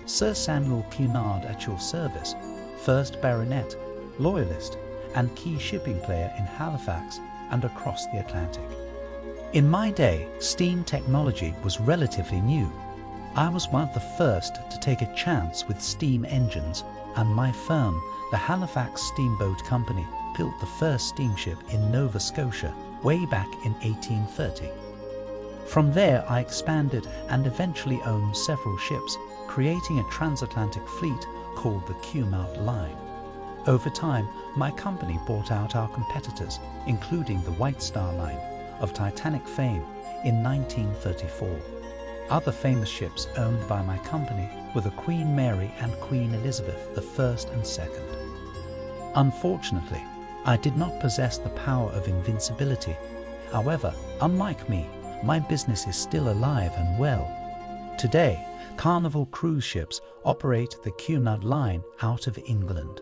Sir Samuel Cunard at your service, 1st Baronet, loyalist, and key shipping player in Halifax and across the Atlantic. In my day, steam technology was relatively new. I was one of the first to take a chance with steam engines, and my firm, the Halifax Steamboat Company, built the first steamship in Nova Scotia way back in 1830. From there, I expanded and eventually owned several ships, creating a transatlantic fleet called the Cunard Line. Over time, my company bought out our competitors, including the White Star Line of Titanic fame in 1934. Other famous ships owned by my company were the Queen Mary and Queen Elizabeth I and II. Unfortunately, I did not possess the power of invincibility. However, unlike me, my business is still alive and well. Today, Carnival cruise ships operate the Cunard Line out of England.